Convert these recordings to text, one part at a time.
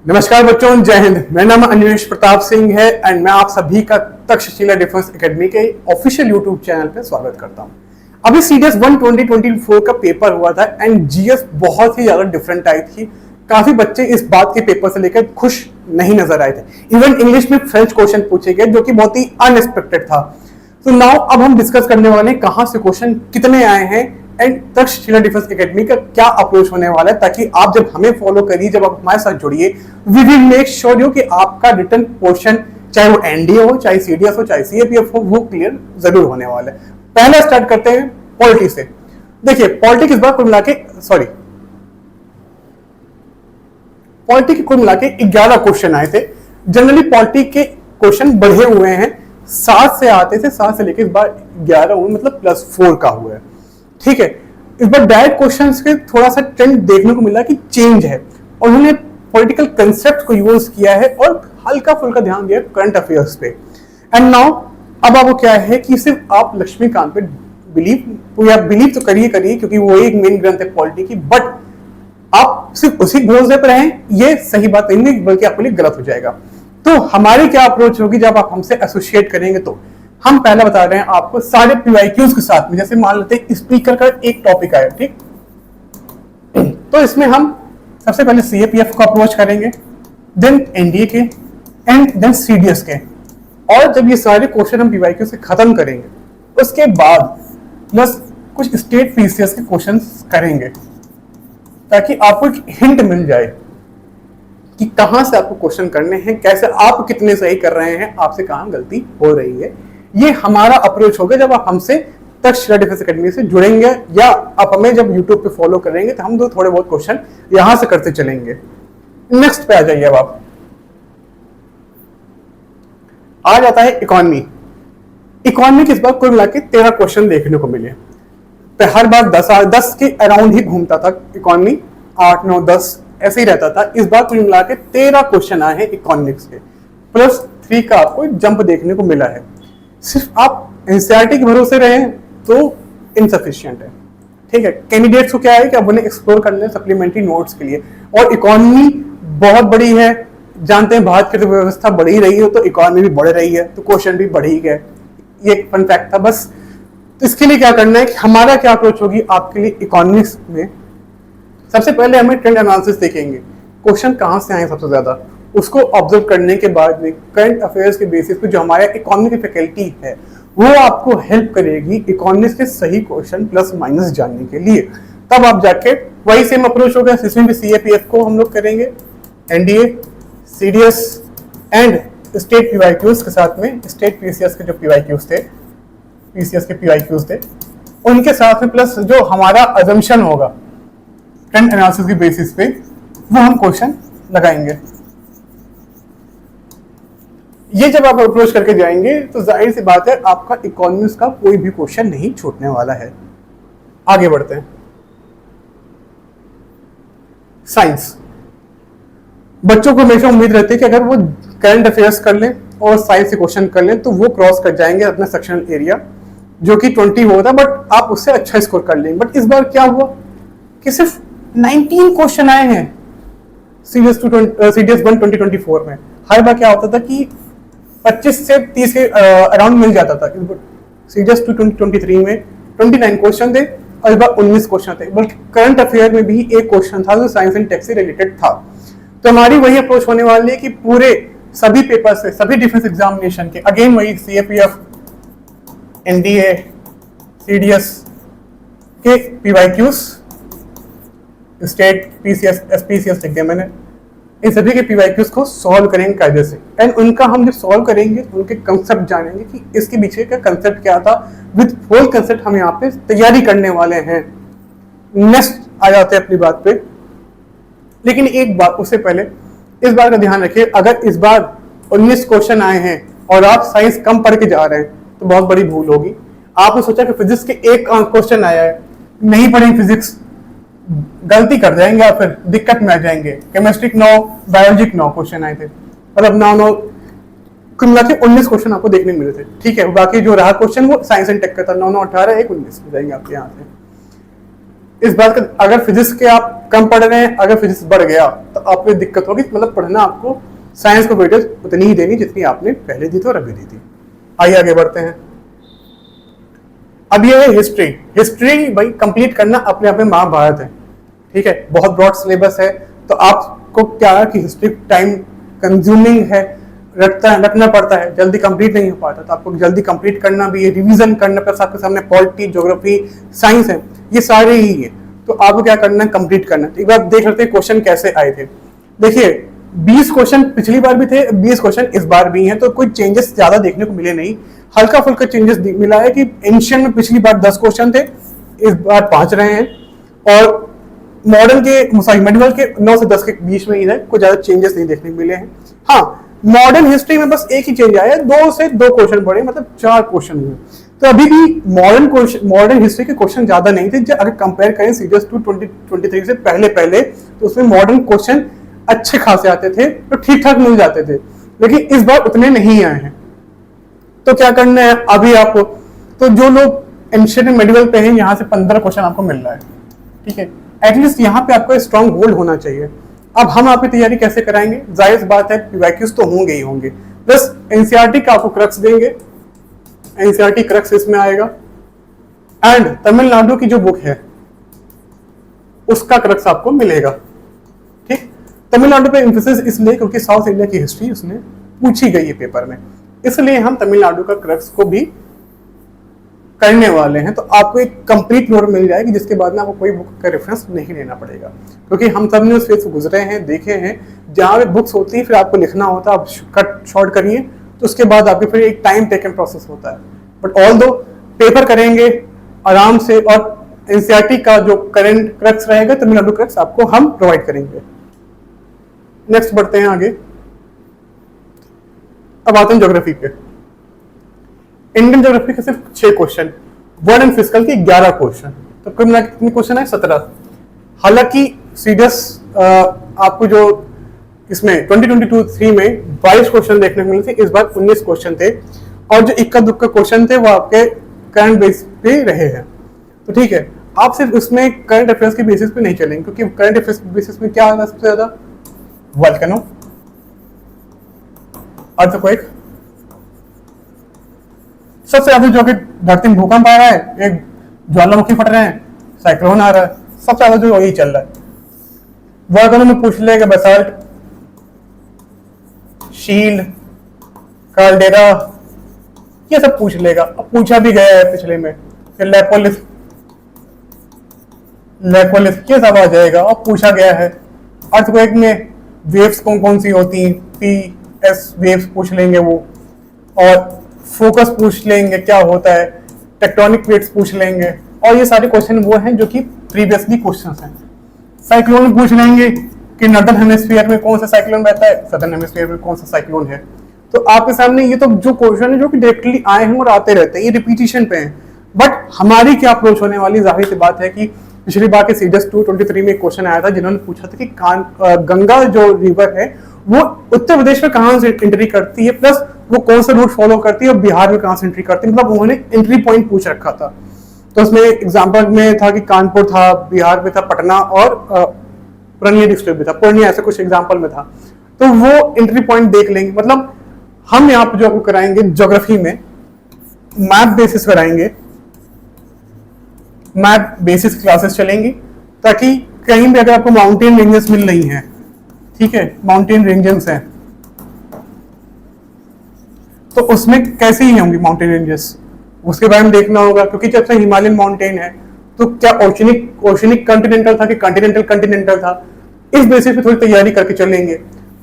नमस्कार बच्चों, जय हिंद। मेरा नाम अन्वेश प्रताप सिंह है एंड मैं आप सभी का तक्षशिला डिफेंस एकेडमी के ऑफिशियल यूट्यूब चैनल पे स्वागत करता हूं। अभी सीडीएस 1 2024 का पेपर हुआ था एंड जीएस बहुत ही ज्यादा डिफरेंट आई थी। काफी बच्चे इस बात के पेपर से लेकर खुश नहीं नजर आए थे। इवन इंग्लिश में फ्रेंच क्वेश्चन पूछे गए जो कि बहुत ही अनएक्सपेक्टेड था। तो नाउ अब हम डिस्कस करने वाले हैं कहां से क्वेश्चन कितने आए हैं एंड तक्षशिला डिफेंस एकेडमी का क्या अप्रोच होने वाला है, ताकि आप जब हमें फॉलो करिए, जब आप हमारे साथ जुड़िए, we will make sure you कि आपका रिटर्न पोर्शन चाहे वो एनडीए हो, चाहे सीडीएस हो, चाहे सीएपीएफ हो, वो क्लियर जरूर होने वाला है। पहले स्टार्ट करते हैं पॉलिटी से। देखिए पॉलिटी इस बार कुल मिला के पॉलिटी के कुल मिला के 11 क्वेश्चन आए थे। जनरली पॉलिटी के क्वेश्चन बढ़े हुए हैं, 7 से आते थे, 7 से लेकर इस बार 11 हुए, मतलब +4 का हुआ है। ठीक है, इस बार डायरेक्ट क्वेश्चंस के थोड़ा सा ट्रेंड देखने को मिला कि चेंज है और उन्होंने पॉलिटिकल कंसेप्ट को यूज किया है और हल्का फुल्का ध्यान दिया करंट अफेयर्स पे। एंड नाउ अब आपको क्या है कि सिर्फ आप लक्ष्मीकांत पे बिलीव तो करिए क्योंकि वो एक मेन ग्रंथ है पॉलिटी की, बट आप सिर्फ उसी भरोसे पर रहें, ये सही बात नहीं, बल्कि आपके लिए गलत हो जाएगा। तो हमारी क्या अप्रोच होगी जब आप हमसे एसोसिएट करेंगे? तो हम पहले बता रहे हैं आपको सारे पीवाईक्यूज के साथ में। जैसे मान लेते हैं स्पीकर का एक टॉपिक आया, ठीक, तो इसमें हम सबसे पहले सीएपीएफ को अप्रोच करेंगे, देन एनडीए के एंड देन सीडीएस के। और जब ये सारे क्वेश्चन हम पीवाईक्यू से खत्म करेंगे, उसके बाद प्लस कुछ स्टेट पीसीएस के क्वेश्चंस करेंगे, ताकि आपको एक हिंट मिल जाए कि कहां से आपको क्वेश्चन करने हैं, कैसे आप कितने सही कर रहे हैं, आपसे कहां गलती हो रही है। ये हमारा अप्रोच होगा जब आप हमसे तक्षशिला डिफेंस एकेडमी से जुड़ेंगे, या आप हमें जब यूट्यूब पे फॉलो करेंगे, तो हम दो थोड़े बहुत क्वेश्चन यहां से करते चलेंगे। नेक्स्ट पे आ जाइए। अब आप आ जाता है इकोनॉमी। इकोनॉमी के इस बार कुल मिला के 13 क्वेश्चन देखने को मिले। तो हर बार 10 के अराउंड ही घूमता था इकोनॉमी, 8, 9, 10 ऐसे ही रहता था। इस बार कुल मिला के 13 क्वेश्चन आए हैं इकोनॉमिक्स के, +3 का आपको जंप देखने को मिला है। सिर्फ आप एनसीईआरटी के भरोसे रहें तो इनसफिशिएंट है। ठीक है, कैंडिडेट्स को क्या है कि अब उन्हें एक्सप्लोर करने सप्लीमेंट्री नोट्स के लिए। और इकोनॉमी बहुत बड़ी है, जानते हैं भारत की व्यवस्था बढ़ ही रही है, तो इकोनॉमी भी बढ़ रही है, तो क्वेश्चन भी बढ़ ही गए। ये एक फन फैक्ट था बस। तो इसके लिए क्या करना है कि हमारा क्या अप्रोच होगी आपके लिए इकोनॉमिक्स में। सबसे पहले हमें ट्रेंड एनालिसिस देखेंगे, क्वेश्चन कहाँ से आए सबसे ज्यादा, उसको ऑब्जर्व करने के बाद में करंट अफेयर्स के बेसिस पे जो हमारे इकोनॉमी की फैकल्टी है वो आपको हेल्प करेगी इकोनॉमिक्स के सही क्वेश्चन प्लस माइनस जानने के लिए। तब आप जाके वही सेम अप्रोच होगा, इसमें भी सीएपीएफ को हम लोग करेंगे, NDA, CDS and state PYQs के साथ में स्टेट पीसीएस के जो पीवाईक्यूज थे, पीसीएस के पीवाईक्यूज थे, उनके साथ में प्लस जो हमारा अजम्पशन होगा ट्रेंड एनालिसिस के बेसिस पे, वो हम क्वेश्चन लगाएंगे। ये जब आप अप्रोच करके जाएंगे तो जाहिर सी बात है आपका इकोनॉमिक्स का कोई भी क्वेश्चन नहीं छूटने वाला है। आगे बढ़ते हैं। साइंस, बच्चों को हमेशा उम्मीद रहती है कि अगर वो करंट अफेयर्स कर लें और साइंस से क्वेश्चन कर लें तो वो क्रॉस कर जाएंगे अपना सेक्शनल एरिया, जो कि 20 होता, बट आप उससे अच्छा स्कोर कर लेंगे। बट इस बार क्या हुआ कि सिर्फ 19 क्वेश्चन आए हैं सीडीएस 1 2024 में। हर बार क्या होता था कि 25 से 30 के अराउंड मिल जाता था। सीडीएस 2023 में 29 क्वेश्चन थे और इस बार 19 क्वेश्चन थे, बल्कि करंट अफेयर में भी एक क्वेश्चन था जो साइंस एंड टेक से रिलेटेड था। तो हमारी वही अप्रोच होने वाली है कि पूरे सभी पेपर से, सभी डिफेंस एग्जामिनेशन के, अगेन वही सीएपीएफ, एनडीए, सीडीएस के पीवाईक्यूज, स्टेट पीसीएस, एसपीसीएस लिख दिया मैंने, इन सभी के पीवाईक्यूज को सॉल्व करेंगे कायदे से। एंड उनका हम जब सॉल्व करेंगे उनके कंसेप्ट जानेंगे कि इसके पीछे का कंसेप्ट क्या था, विद फुल कंसेप्ट हम यहाँ पे तैयारी करने वाले हैं। नेक्स्ट आ जाते हैं अपनी बात पे, लेकिन एक बात उससे पहले इस बार का ध्यान रखिए, अगर इस बार 19 क्वेश्चन आए हैं और आप साइंस कम पढ़ के जा रहे हैं तो बहुत बड़ी भूल होगी। आपने सोचा कि फिजिक्स के एक क्वेश्चन आया है, नहीं पढ़ेंगे फिजिक्स, गलती कर जाएंगे या फिर दिक्कत में आ जाएंगे। केमिस्ट्री 9, बायोलॉजी 9 क्वेश्चन आए थे, मतलब 9 कुल मिला के 19 क्वेश्चन आपको देखने मिले थे। ठीक है, बाकी जो रहा क्वेश्चन वो साइंस एंड टेक का था, 9, 9, 18, 1, 19 हो जाएंगे आपके यहाँ से। इस बात का, अगर फिजिक्स के आप कम पढ़ रहे हैं, अगर फिजिक्स बढ़ गया तो आपको दिक्कत होगी, मतलब पढ़ना आपको साइंस को वेटेज उतनी ही देनी जितनी आपने पहले दी थी और अभी दी थी। आइए आगे बढ़ते हैं। अब ये है हिस्ट्री। हिस्ट्री भाई कंप्लीट करना अपने आप में महाभारत है, ठीक है, बहुत ब्रॉड सिलेबस है। तो आपको क्या है कि हिस्ट्री टाइम कंज्यूमिंग है, रखना पड़ता है, जल्दी कंप्लीट नहीं हो पाता, तो आपको जल्दी कंप्लीट करना भी है, रिवीजन करना, प्लस आपके सामने पॉलिटी, ज्योग्राफी, साइंस है, ये सारे ही है। तो आपको क्या करना है, कंप्लीट करना है। तो एक बार देख लेते हैं क्वेश्चन कैसे आए थे। देखिए 20 क्वेश्चन पिछली बार भी थे, 20 क्वेश्चन इस बार भी हैं, तो कोई चेंजेस ज्यादा देखने को मिले नहीं, हल्का फुल्का चेंजेस मिला है कि एंशियंट में पिछली बार 10 क्वेश्चन थे, इस बार 5 रहे हैं, और मॉडर्न के, सॉरी मेडिवल के 9 से 10 के बीच में ही है, कोई ज्यादा चेंजेस नहीं देखने को मिले हैं। हाँ, मॉडर्न हिस्ट्री में बस एक ही चेंज आया है, 2 से 2 क्वेश्चन बढ़े, मतलब 4 क्वेश्चन हुए। तो अभी भी मॉडर्न हिस्ट्री के क्वेश्चन ज्यादा नहीं थे। अगर कंपेयर करें सीडीएस 2 2023 से पहले तो उसमें मॉडर्न क्वेश्चन अच्छे खासे आते थे, तो ठीक ठाक मिल जाते थे, लेकिन इस बार उतने नहीं आए हैं। तो क्या करना है अभी आपको, तो जो लोग एंशिएंट मेडिवल पे हैं, यहाँ से 15 क्वेश्चन आपको मिल रहा है, ठीक है, एटलीस्ट यहाँ पे आपको स्ट्रॉन्ग होल्ड होना चाहिए। अब हम आपकी तैयारी कैसे कराएंगे, जाहिर बात है वैक्यूज तो होंगे ही होंगे, प्लस एनसीईआरटी का आपको क्रक्स देंगे, एनसीईआरटी क्रक्स इसमें आएगा, एंड तमिलनाडु की जो बुक है उसका क्रक्स आपको मिलेगा, ठीक। तमिलनाडु पे एम्फेसिस इसलिए क्योंकि साउथ इंडिया की हिस्ट्री उसने पूछी गई है पेपर में, इसलिए हम तमिलनाडु का क्रक्स को भी करने वाले हैं। तो आपको एक कंप्लीट नोट मिल जाएगी, जिसके बाद में आपको कोई बुक का रेफरेंस नहीं लेना पड़ेगा, क्योंकि हम सब ने उस फेज से गुजरे हैं, देखे हैं, जहाँ पे बुक्स होती है फिर आपको लिखना होता है, आप कट शॉर्ट करिए, तो उसके बाद आपके फिर एक टाइम टेकन प्रोसेस होता है। बट ऑल दो पेपर करेंगे आराम से, और एनसीईआरटी का जो करंट क्रक्स रहेगा, तमिलनाडु क्रक्स आपको हम प्रोवाइड करेंगे। नेक्स्ट बढ़ते हैं आगे। अब आते हैं ज्योग्राफी पे। इंडियन ज्योग्राफी के सिर्फ 6 क्वेश्चन, वर्ल्ड एंड फिजिकल के 11 क्वेश्चन, तो कुल मिला कितने क्वेश्चन है, 17। हालांकि सीडीएस आपको जो इसमें 2022-3 में 22 क्वेश्चन देखने को मिले थे, इस बार 19 क्वेश्चन थे, और जो इक्का दुक्का क्वेश्चन थे वो आपके करंट बेस पे रहे हैं। तो ठीक है, आप सिर्फ उसमें करंट अफेयर्स के बेसिस पे नहीं चलेंगे, क्योंकि करंट अफेयर्स के बेसिस में क्या आता है सबसे ज्यादा, वोल्केनो, अर्थक्वेक, सबसे ज्यादा जो कि धरती में भूकंप आ रहा है, एक ज्वालामुखी फट रहे हैं, साइक्लोन आ रहा है, सबसे ज्यादा जो यही चल रहा है। वोल्केनो में पूछ लेगा बेसाल्ट, शील्ड, कार्डेरा, ये सब पूछ लेगा, अब पूछा भी गया है पिछले में। फिर लेपोलिथ ये सब आ जाएगा, अब पूछा गया है। अर्थक्वेक में वेव्स कौन कौन सी होती हैं, पीएस वेव्स पूछ लेंगे वो, और फोकस पूछ लेंगे क्या होता है, टेक्टोनिक प्लेट्स पूछ लेंगे, और ये सारे क्वेश्चन वो हैं जो कि प्रीवियसली क्वेश्चंस हैं। साइक्लोन पूछ लेंगे कि नॉर्दर्न हेमिस्फीयर में कौन सा साइक्लोन रहता है, सदर्न हेमिस्फीयर में कौन सा साइक्लोन है। तो आपके सामने ये तो जो क्वेश्चन है जो कि डायरेक्टली आए हैं और आते रहते हैं, ये रिपीटिशन पे हैं। बट हमारी क्या अप्रोच होने वाली, जाहिर सी बात है कि पिछली बार के सीडीएस 223 में एक क्वेश्चन आया था, जिन्होंने पूछा था कि गंगा जो रिवर है वो उत्तर प्रदेश में कहाँ से एंट्री करती है, प्लस वो कौन सा रूट फॉलो करती है, और बिहार में कहाँ से एंट्री करती है, मतलब उन्होंने एंट्री पॉइंट पूछ रखा था। तो उसमें एग्जाम्पल में था कि कानपुर था, बिहार में था पटना, और पूर्णिया डिस्ट्रिक्ट भी था, पूर्णिया, ऐसे कुछ एग्जाम्पल में था। तो वो एंट्री पॉइंट देख लेंगे। मतलब हम यहाँ पे जो आपको कराएंगे ज्योग्राफी में मैप बेसिस कराएंगे, मैप बेसिस क्लासेस चलेंगी, ताकि कहीं भी अगर आपको माउंटेन रेंजेस मिल रही हैं, ठीक है, माउंटेन रेंजेस हैं, तो उसमें कैसे ही होंगी माउंटेन रेंजेस, उसके बारे में देखना होगा। क्योंकि जब से हिमालयन माउंटेन है तो क्या ओशनिक कॉन्टिनेंटल था कि कॉन्टिनेंटल था, इस बेसिस पे थोड़ी तैयारी करके चलेंगे।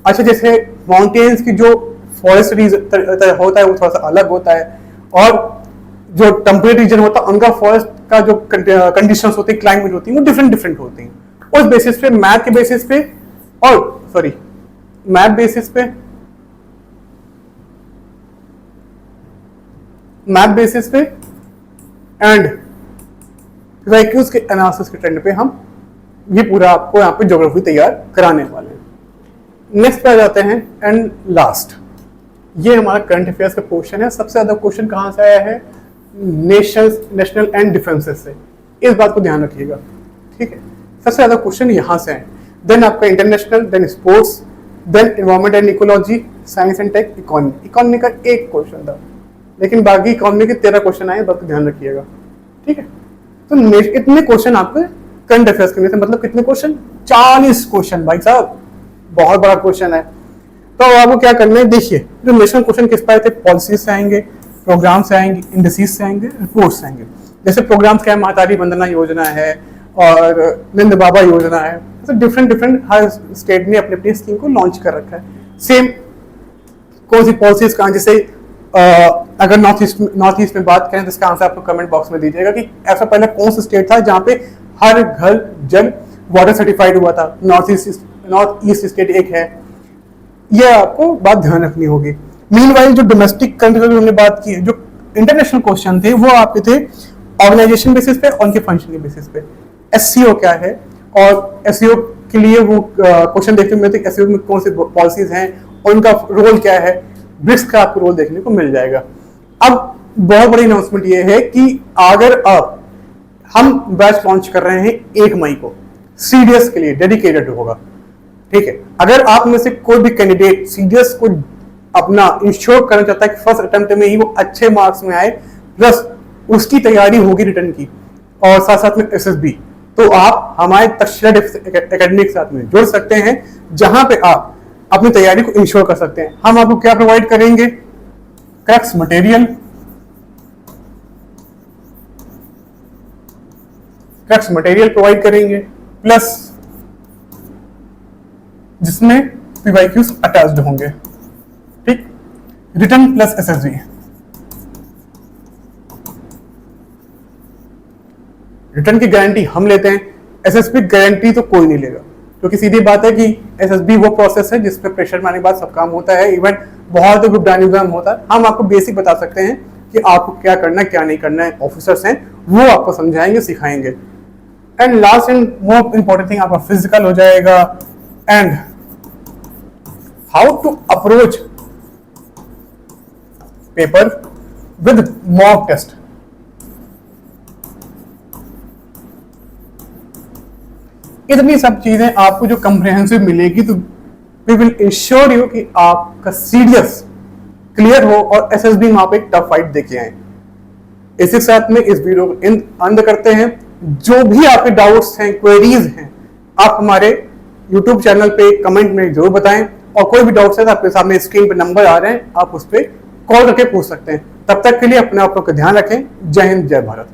अच्छा, जैसे माउंटेन्स की जो फॉरेस्ट होता है वो थोड़ा सा अलग होता है, और जो टेम्परेट रीजन होता है उनका फॉरेस्ट का जो कंडीशंस होती है, क्लाइमेट होती है, वो डिफरेंट होती हैं। उस बेसिस पे, मैप के बेसिस पे, और सॉरी मैप बेसिस पे एंड वैक्यूज के एनालिसिस के ट्रेंड पे हम ये पूरा आपको यहाँ पे ज्योग्राफी तैयार कराने वाले हैं। नेक्स्ट पे आ जाते हैं, एंड लास्ट ये हमारा करंट अफेयर्स का क्वेश्चन है। सबसे ज्यादा क्वेश्चन कहाँ से आया है, नेशनल एंड डिफेंसेस से, इस बात को ध्यान रखिएगा, ठीक है, सबसे ज्यादा क्वेश्चन यहाँ से हैं। देन आपका international, then sports, then environment and ecology, science and tech, economy. Economy का एक क्वेश्चन था, लेकिन बाकी इकोनॉमी के 13 क्वेश्चन आए, बात ध्यान रखिएगा। ठीक है, तो इतने क्वेश्चन आपके करंट अफेयर्स के में थे, मतलब कितने क्वेश्चन, 40 क्वेश्चन भाई साहब, बहुत बड़ा क्वेश्चन है। तो आपको क्या करना है, देखिए जो नेशनल क्वेश्चन किस पर थे, पॉलिसी से आएंगे, प्रोग्राम से आएंगे, इंडस्ट्रीज से आएंगे, रिपोर्ट से आएंगे। जैसे प्रोग्राम्स क्या है, मातारी वंदना योजना है और नंद बाबा योजना है, तो डिफरेंट हर स्टेट ने अपनी अपनी स्कीम को लॉन्च कर रखा है। सेम कौन सी पॉलिसीज कहाँ, जैसे अगर नॉर्थ ईस्ट में बात करें तो इसका आंसर आपको कमेंट बॉक्स में दीजिएगा कि ऐसा पहले कौन सा स्टेट था जहाँ पे हर घर जल वाटर सर्टिफाइड हुआ था। नॉर्थ ईस्ट स्टेट एक है, ये आपको बात ध्यान रखनी होगी। मीनवाइल जो डोमेस्टिक कंट्री की हमने बात की है, जो इंटरनेशनल क्वेश्चन थे वो आपके थे ऑर्गेनाइजेशन बेसिस पे, उनके फंक्शन के बेसिस पे। एससीओ क्या है, और एससीओ के लिए वो क्वेश्चन देखने को मिलते हैं एससीओ में कौन सी पॉलिसीज हैं और उनका रोल क्या है। ब्रिक्स का आपको रोल देखने को मिल जाएगा। अब बहुत बड़ी अनाउंसमेंट ये है कि अगर अब हम बैच लॉन्च कर रहे हैं 1 मई को, सीडीएस के लिए डेडिकेटेड होगा। ठीक है, अगर आप में से कोई भी कैंडिडेट सीडीएस को अपना इंश्योर करना चाहता है कि फर्स्ट अटेम्प्ट में ही वो अच्छे मार्क्स में आए, प्लस उसकी तैयारी होगी रिटर्न की और साथ साथ में एसएसबी, तो आप हमारे तक्षशिला एकेडमी के साथ में जुड़ सकते हैं, जहां पे आप अपनी तैयारी को इंश्योर कर सकते हैं। हम आपको क्या प्रोवाइड करेंगे, क्रैक्स मटेरियल प्रोवाइड करेंगे, प्लस जिसमें पीवाईक्यूज अटैच्ड होंगे। ठीक, रिटर्न प्लस एसएसबी। रिटर्न की गारंटी हम लेते हैं, एसएसबी गारंटी तो कोई नहीं लेगा, क्योंकि सीधी बात है कि एसएसबी वो प्रोसेस है जिसपे प्रेशर में आने के बाद सब काम होता है, इवन बहुत ग्रुप डायनामिज्म होता है। हम आपको बेसिक बता सकते हैं कि आपको क्या करना है क्या नहीं करना है, ऑफिसर्स हैं वो आपको समझाएंगे सिखाएंगे। And last and most important thing आपका फिजिकल हो जाएगा, and how to approach paper with mock test. इतनी सब चीजें आपको जो कंप्रिहेंसिव मिलेगी, तो वी विल इंश्योर यू कि आपका सीडीएस क्लियर हो और एसएसबी में आप एक टफ फाइट देके आए। इसी साथ में इस वीडियो को अंत करते हैं। जो भी आपके डाउट्स हैं, क्वेरीज हैं, आप हमारे यूट्यूब चैनल पे कमेंट में जरूर बताएं, और कोई भी डाउट्स है तो आपके सामने स्क्रीन पे नंबर आ रहे हैं, आप उस पर कॉल करके पूछ सकते हैं। तब तक के लिए अपने आप का ध्यान रखें। जय हिंद, जय भारत।